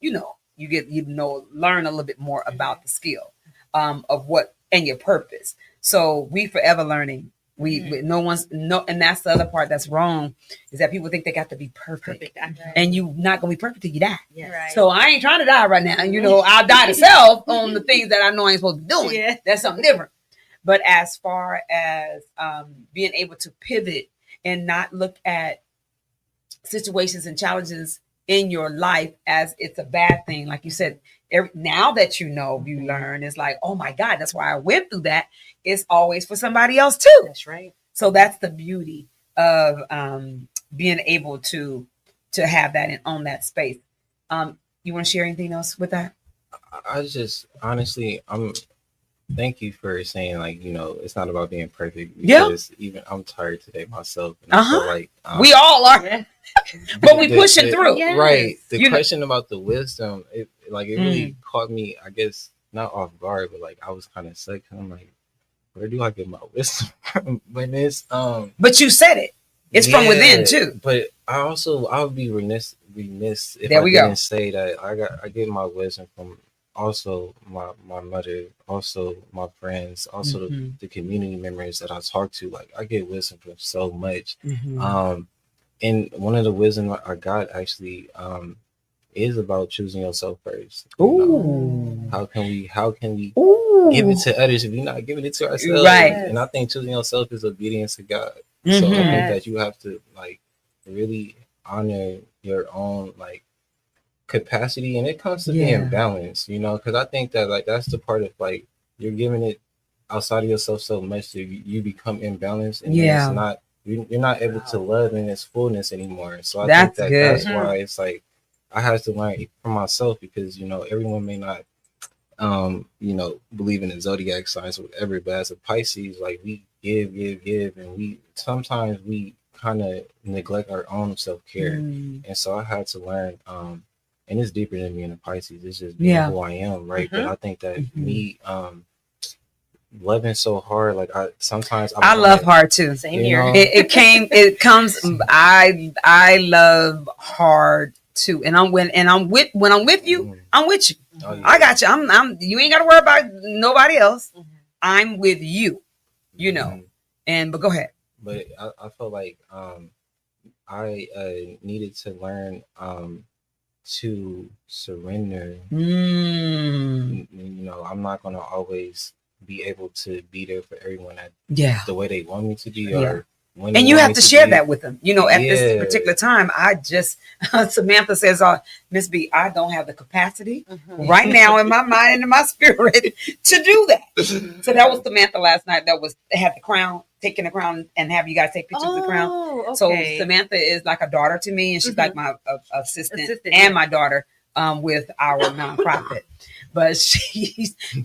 learn a little bit more about the skill of what and your purpose. So we forever learning. And that's the other part that's wrong is that people think they got to be perfect. And you're not gonna be perfect till you die. Right. So I ain't trying to die right now. I'll die to self on the things that I know I ain't supposed to be doing. Yeah. That's something different. But as far as being able to pivot and not look at situations and challenges in your life as it's a bad thing, like you said, now that you learn, it's like, oh my God, that's why I went through that. It's always for somebody else too. That's right. So that's the beauty of being able to have that and own that space. You want to share anything else with that? I just honestly, thank you for saying, like, it's not about being perfect, because even I'm tired today myself, and I feel like we all are, but we pushing through. Yes. Right. The question about the wisdom, it really caught me, I guess, not off guard, but like I was kind of sick. I'm like, where do I get my wisdom from? When it's But you said it. It's from within too. But I would be remiss if I didn't say that I get my wisdom from also my mother, also my friends, also the community members that I talk to. Like, I get wisdom from so much. And one of the wisdom I got actually is about choosing yourself first. How can we give it to others if we're not giving it to ourselves? Right. And I think choosing yourself is obedience to God. So I think that you have to like really honor your own like capacity, and it comes to being balanced, because I think that like that's the part of like you're giving it outside of yourself so much that you become imbalanced, and it's not you're not able to love in its fullness anymore. So I think that that's why it's like I had to learn for myself, because everyone may not believe in the zodiac signs or whatever, but as a Pisces, like we give, and we sometimes kind of neglect our own self-care. And so I had to learn, and it's deeper than being a Pisces, it's just being who I am, right? But I think that me loving so hard, like I love hard too. Same here. It comes. I love hard too, and when I'm with you, I'm with you. Oh, yeah. I got you. I'm. You ain't got to worry about nobody else. I'm with you. But go ahead. But I felt like I needed to learn to surrender. I'm not gonna always be able to be there for everyone at the way they want me to be, or and you have to share that with them. At this particular time, I just Samantha says, Miss B, I don't have the capacity right now in my mind and in my spirit to do that. So that was Samantha last night that had the crown, taking the crown and have you guys take pictures of the crown. Okay. So Samantha is like a daughter to me, and she's like my assistant and my daughter with our nonprofit. But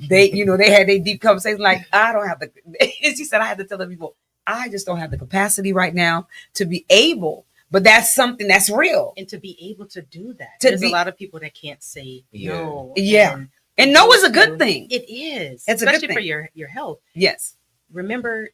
they had their deep conversation like, I don't have she said, I had to tell the people, I just don't have the capacity right now to be able, but that's something that's real. And to be able to do that. There's a lot of people that can't say no. Yeah. And no is a good thing. It is. It's especially for your health. Yes. Remember,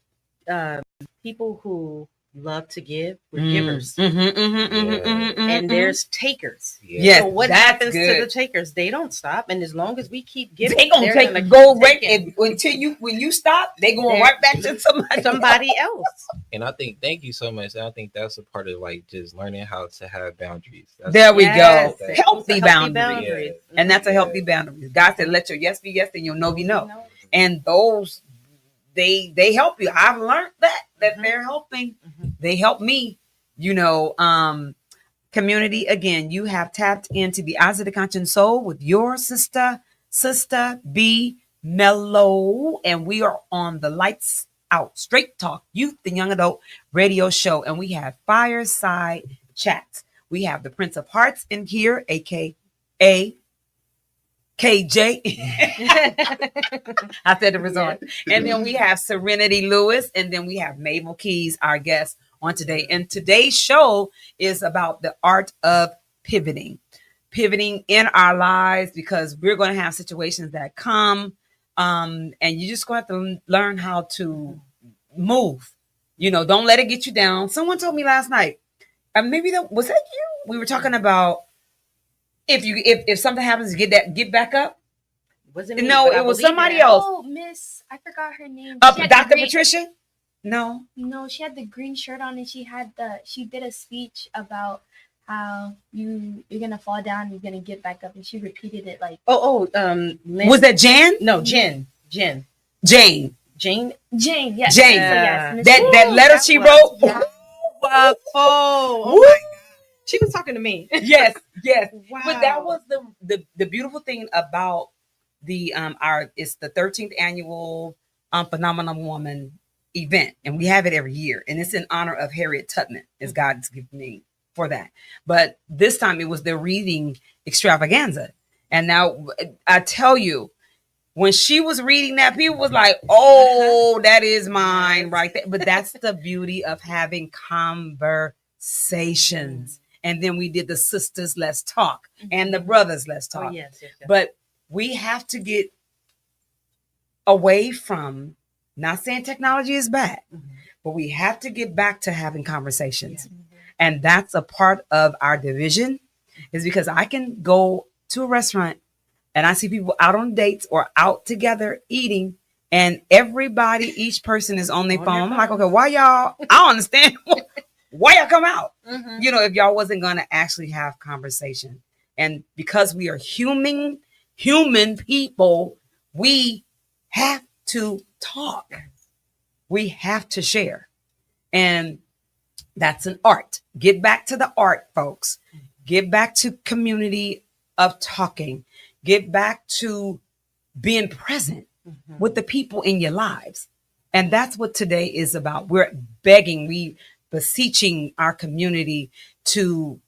people who love to give, we're givers. And there's takers. Yes. So what happens to the takers? They don't stop, and as long as we keep giving, they gonna go right until when you stop, they going right back to somebody else. And I think, thank you so much. And I think that's a part of like just learning how to have boundaries. There we go. Healthy boundaries. And that's a healthy boundary. God said, let your yes be yes and your no be no. And those they help you. I've learned that they're helping. They help me, community. Again, you have tapped into the Eyes of the Conscious Soul with your Sistah B Mellow, and we are on the Lights Out Straight Talk Youth and Young Adult Radio Show, and we have fireside chats. We have the Prince of Hearts in here, aka KJ. I said the resort. And then we have Serenrity Lewis, and then we have Mable Keys, our guest on today. And today's show is about the art of pivoting in our lives, because we're going to have situations that come, and you just going to have to learn how to move. Don't let it get you down. Someone told me last night, maybe was that you? We were talking about if something happens, get back up. Wasn't me, no, it was somebody else. Oh, I forgot her name. Dr. Patricia? No, she had the green shirt on, and she did a speech about how you're gonna fall down and you're gonna get back up, and she repeated it like was that Jan? No, Jane. Yes. Jane. Jane. Yeah. So yes, that letter she wrote. Yeah. Oh my God. She was talking to me. Yes. Wow. But that was the beautiful thing about the it's the 13th annual Phenomenal Woman event, and we have it every year, and it's in honor of Harriet Tubman, as God's given me for that. But this time it was the reading extravaganza, and now I tell you, When she was reading that, people was like, oh, that is mine right there. But that's the beauty of having conversations. And then we did the sisters, let's talk, and the brothers, let's talk. Oh, yes. But we have to get away from, not saying technology is bad, but we have to get back to having conversations. And that's a part of our division, is because I can go to a restaurant and I see people out on dates or out together eating, and everybody, each person is on their phone. I'm like, okay, why y'all? I don't understand. Why y'all come out? You know, if y'all wasn't going to actually have conversation. And because we are human people, we have to talk. We have to share. And that's an art. Get back to the art, folks. Get back to community of talking. Get back to being present with the people in your lives. And that's what today is about. We're beseeching our community to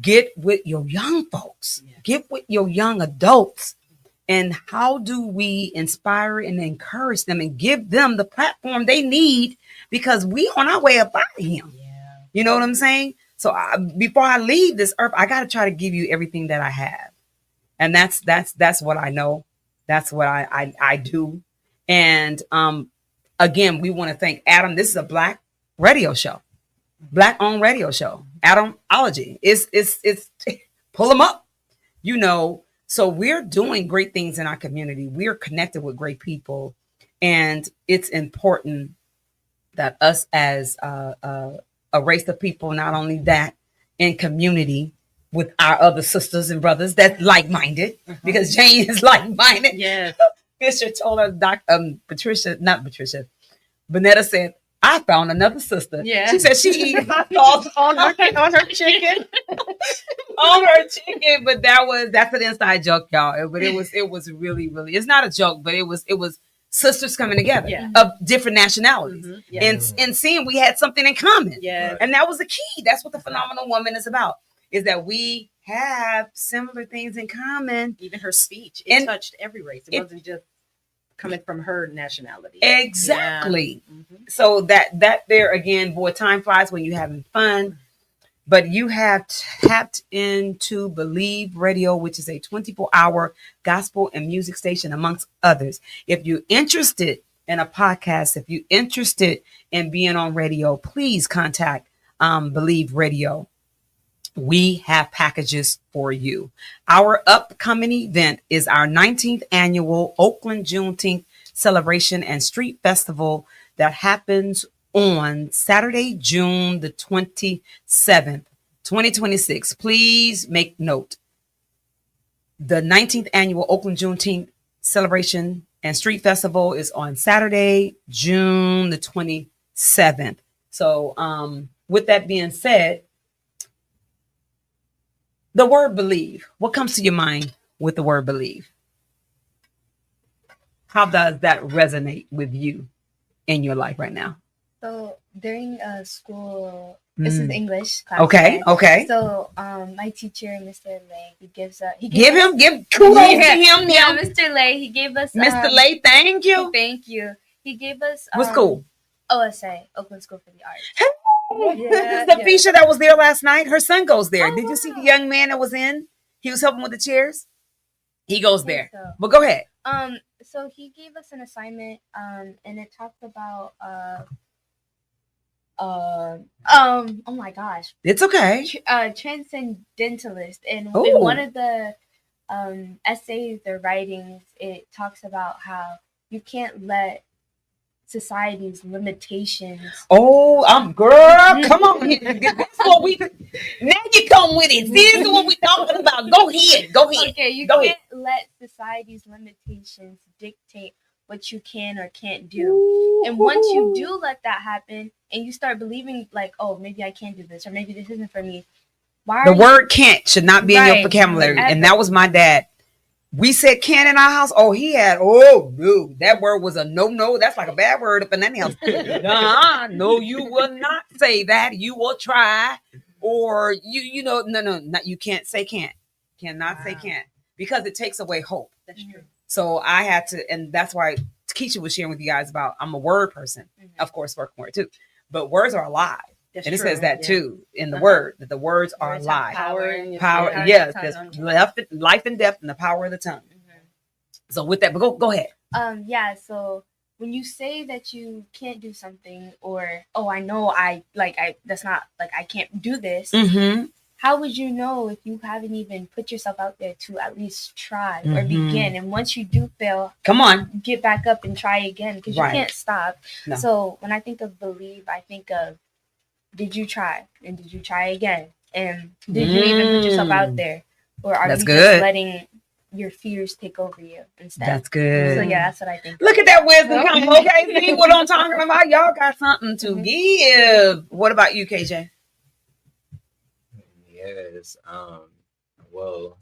get with your young folks, get with your young adults. And how do we inspire and encourage them and give them the platform they need, because we on our way up out of here. You know what I'm saying? So before I leave this earth, I got to try to give you everything that I have. And that's what I know. That's what I do. And again, we want to thank Adam. This is a Black radio show, Black owned radio show. Adamology. It's pull them up. You know, so we're doing great things in our community. We're connected with great people, and it's important that us as a race of people, not only that, in community with our other sisters and brothers that's like-minded, because Jane is like-minded. Yes. Fisher told her, Bonetta said, I found another sister. Yeah. She said she eats hot sauce on her chicken. On her chicken. But that's an inside joke, y'all. But it was really, really, it's not a joke, but it was sisters coming together of different nationalities. And seeing we had something in common. Yeah. And that was the key. That's what the Phenomenal Woman is about, is that we have similar things in common. Even her speech, it touched every race. It wasn't just coming from her nationality. Exactly. So that there again, boy, time flies when you're having fun. But you have tapped into Believe Radio, which is a 24-hour gospel and music station, amongst others. If you're interested in a podcast, if you're interested in being on radio, please contact Believe Radio. We have packages for you. Our upcoming event is our 19th annual Oakland Juneteenth celebration and street festival that happens on Saturday, June the 27th, 2026. Please make note. The 19th annual Oakland Juneteenth celebration and street festival is on Saturday, June the 27th. So with that being said, the word believe. What comes to your mind with the word believe? How does that resonate with you in your life right now? So during school, this is English class. Okay. So my teacher, Mr. Lay, give kudos to him. Yeah, Mr. Lay, he gave us Mr. Lay, thank you. Thank you. He gave us what school? OSA, Oakland School for the Arts. This is the Fisher that was there last night. Her son goes there. Did you see the young man that was in? He was helping with the chairs. He goes there. So. But go ahead. So he gave us an assignment, and it talked about oh my gosh, it's okay. Transcendentalist, and in one of the essays, their writings, it talks about how you can't let society's limitations. Girl, come on here. That's what we. Now you come with it. This is what we talking about. Go ahead. Okay, you can't let society's limitations dictate what you can or can't do. And once you do let that happen, and you start believing like, oh, maybe I can't do this, or maybe this isn't for me. The word can't should not be in your vocabulary, and that was my dad. We said can in our house. No, that word was a no. That's like a bad word up in that house. No, you will not say that. You will try, or no, you can't say can't. Cannot say can't, because it takes away hope. That's true. So I had to, and that's why Keisha was sharing with you guys about I'm a word person, of course, spoken word too, but words are alive. That's and it says that too in the word, that the words are alive. Power, yes, there's life and death and the power of the tongue. So with that, but go ahead. Yeah, so when you say that you can't do something, or I know I can't do this, how would you know if you haven't even put yourself out there to at least try or begin? And once you do fail, come on, get back up and try again, because you can't stop. No. So when I think of believe, I think of, did you try? And did you try again? And did you even put yourself out there? Or are you just letting your fears take over you instead? That's good. So yeah, that's what I think. Look at that wisdom coming. Okay, see what I'm talking about? Y'all got something to give. What about you, KJ? Yes. Well,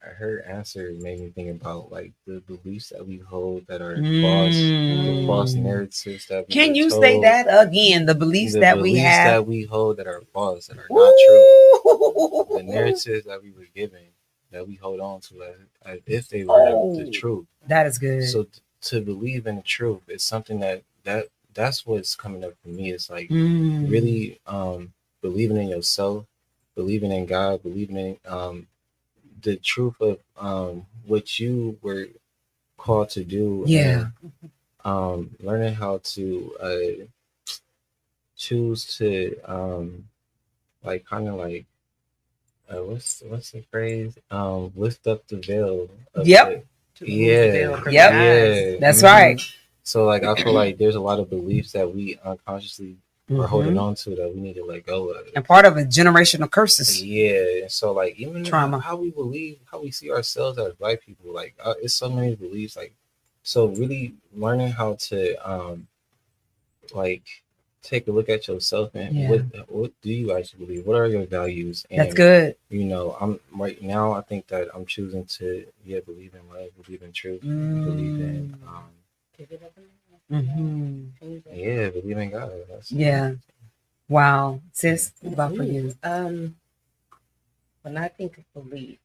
her answer made me think about like the beliefs that we hold that are false, the false narratives that we Can you told, say that again? The beliefs that we have that we hold that are false, that are not true. The narratives that we were given, that we hold on to as if they were the truth. That is good. So to believe in the truth is something that's what's coming up for me. It's like really believing in yourself, believing in God, believing in the truth of what you were called to do. Yeah. And, learning how to choose to like kind of like what's the phrase? Lift up the veil. Yep. Yeah. That's right. So like I feel like there's a lot of beliefs that we unconsciously are holding on to that we need to let go of. And part of it, generational curses. Yeah. So like even trauma, how we believe, how we see ourselves as Black people, like it's so many beliefs. Like so really learning how to like take a look at yourself and what do you actually believe? What are your values? And, that's good. You know, I'm right now. I think that I'm choosing to believe in love, believe in truth, believe in believe in God. Wow, sis, what about for you? When I think of belief,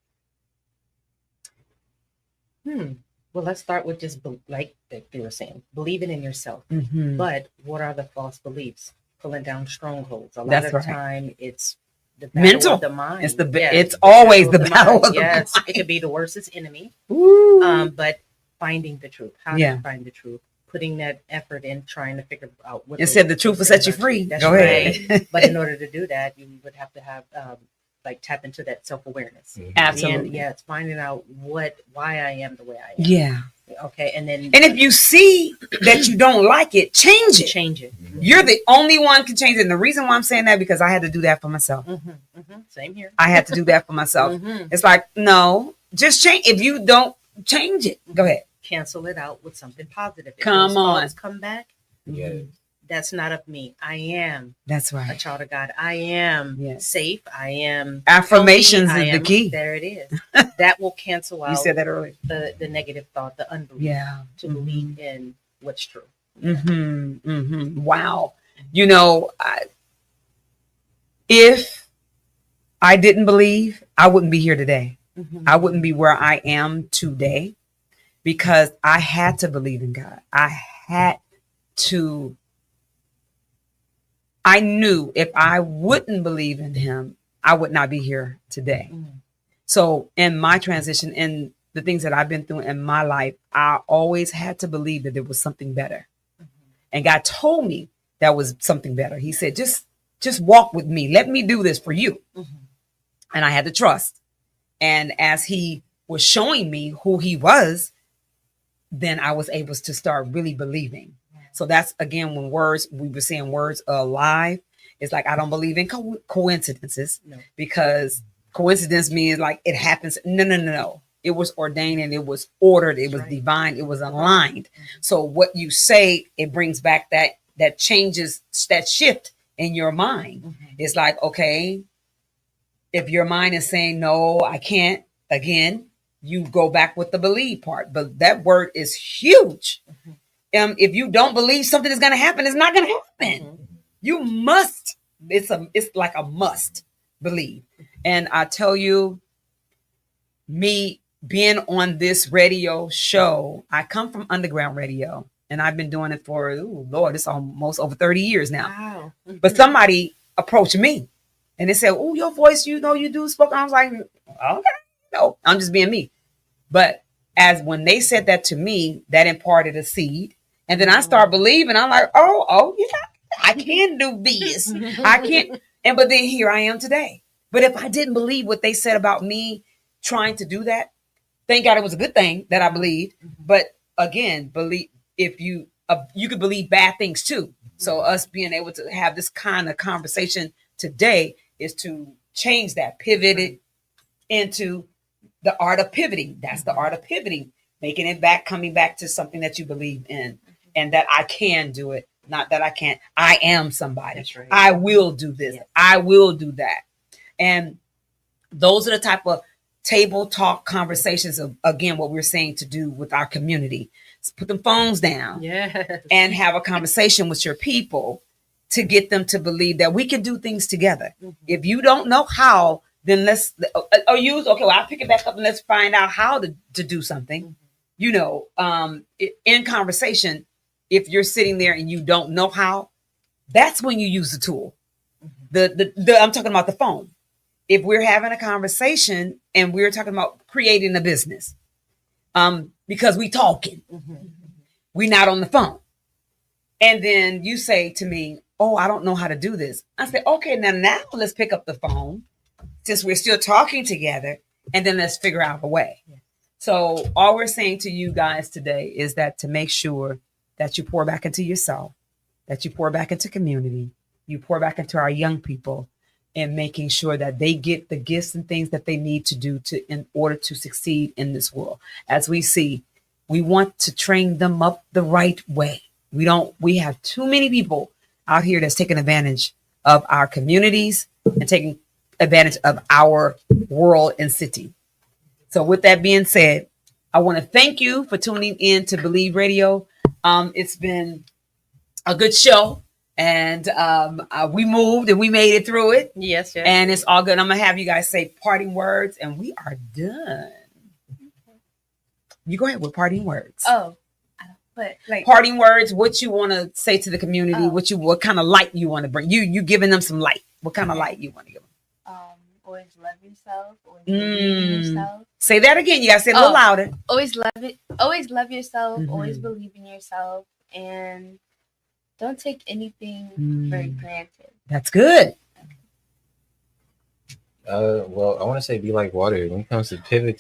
well, let's start with just like they were saying, believing in yourself. But what are the false beliefs? Pulling down strongholds. A lot of time, it's the battle mental of the mind. It's always the battle of the mind. Yes, it could be the worstest enemy. But finding the truth. How to find the truth? Putting that effort in, trying to figure out what. It said the truth will set you free. That's Go ahead. Right. But in order to do that, you would have to have like tap into that self-awareness. Absolutely. And it's finding out why I am the way I am. Yeah. Okay. And if you see that you don't like it, change it. Change it. You're the only one can change it. And the reason why I'm saying that, because I had to do that for myself. Same here. I had to do that for myself. It's like, no, just change. If you don't change it, go ahead. Cancel it out with something positive. If come on. Come back. Yeah. That's not of me. I am. That's right. A child of God. I am safe. I am. Affirmations is the key. There it is. That will cancel out. You said that earlier. The negative thought, the unbelief. Yeah. To believe in what's true. Wow. You know, if I didn't believe, I wouldn't be here today. I wouldn't be where I am today, because I had to believe in God. I knew if I wouldn't believe in him, I would not be here today. So in my transition, in the things that I've been through in my life, I always had to believe that there was something better. And God told me that was something better. He said, just walk with me. Let me do this for you. And I had to trust. And as he was showing me who he was, then I was able to start really believing. So that's, again, when we were saying words are alive. It's like, I don't believe in coincidences, because coincidence means like it happens. No. It was ordained and it was ordered. It was divine. It was aligned. So what you say, it brings back that changes, that shift in your mind. It's like, okay, if your mind is saying, no, I can't, again, you go back with the believe part. But that word is huge. If you don't believe something is going to happen, it's not going to happen. You must. It's like a must believe. And I tell you, me being on this radio show, I come from underground radio, and I've been doing it for, Lord, it's almost over 30 years now. Wow. But somebody approached me and they said, "Oh, your voice, you do spoken." I was like, "Okay, no, I'm just being me." But as when they said that to me, that imparted a seed. And then I start believing. I'm like, oh, yeah, I can do this. I can't. And but then here I am today. But if I didn't believe what they said about me trying to do that, thank God it was a good thing that I believed. But again, believe if you could believe bad things too. So us being able to have this kind of conversation today is to change that, pivot it into the art of pivoting. That's the art of pivoting, making it back, coming back to something that you believe in, and that I can do it. Not that I can't. I am somebody. That's right. I will do this. Yes. I will do that. And those are the type of table talk conversations of, again, what we're saying to do with our community. Put them phones down, yes, and have a conversation with your people to get them to believe that we can do things together. If you don't know how, then let's I'll pick it back up and let's find out how to do something. In conversation, if you're sitting there and you don't know how, that's when you use the tool. I'm talking about the phone. If we're having a conversation and we're talking about creating a business, because we talking, we not on the phone. And then you say to me, "Oh, I don't know how to do this." I say, "Okay, now let's pick up the phone since we're still talking together, and then let's figure out a way." Yeah. So all we're saying to you guys today is that to make sure that you pour back into yourself, that you pour back into community, you pour back into our young people, and making sure that they get the gifts and things that they need to do in order to succeed in this world. As we see, we want to train them up the right way. We have too many people out here that's taking advantage of our communities and taking advantage of our world and city. So with that being said, I want to thank you for tuning in to Believe Radio. It's been a good show, and we moved and we made it through it. Yes. And it's all good. I'm going to have you guys say parting words, and we are done. You go ahead with parting words. Oh, but like parting words, what you want to say to the community, what kind of light you want to bring. You giving them some light. What kind of light you want to give them? Always love yourself. Always believe in yourself. Say that again. You got to say it a little louder. Always love it. Always love yourself. Always believe in yourself. And don't take anything for granted. That's good. Well, I want to say be like water. When it comes to pivoting,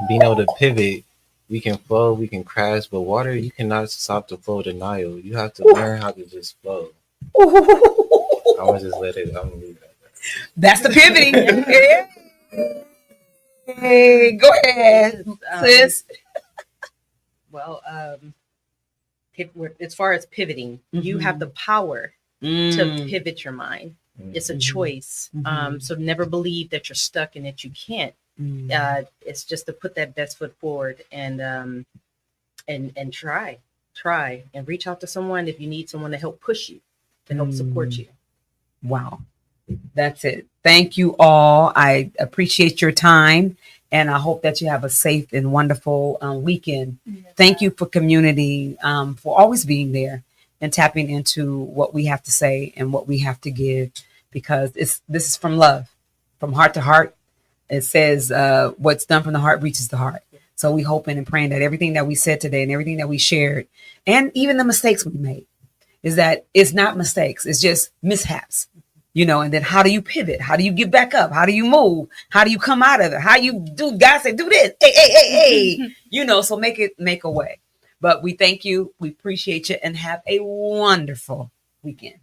being able to pivot, we can flow, we can crash, but water, you cannot stop the flow of the Nile. You have to learn how to just flow. I want to just I'm going to leave that. That's the pivoting. Hey, go ahead, sis. Well, as far as pivoting, you have the power to pivot your mind. It's a choice. So never believe that you're stuck and that you can't. It's just to put that best foot forward and try and reach out to someone if you need someone to help push you, to help support you. Wow. That's it. Thank you all. I appreciate your time, and I hope that you have a safe and wonderful weekend. Thank you for community, for always being there and tapping into what we have to say and what we have to give, because this is from love, from heart to heart. It says what's done from the heart reaches the heart. So we hoping and praying that everything that we said today and everything that we shared, and even the mistakes we made, is that it's not mistakes. It's just mishaps. And then how do you pivot? How do you get back up? How do you move? How do you come out of it? How you do? God say, do this. Hey. So make a way. But we thank you. We appreciate you, and have a wonderful weekend.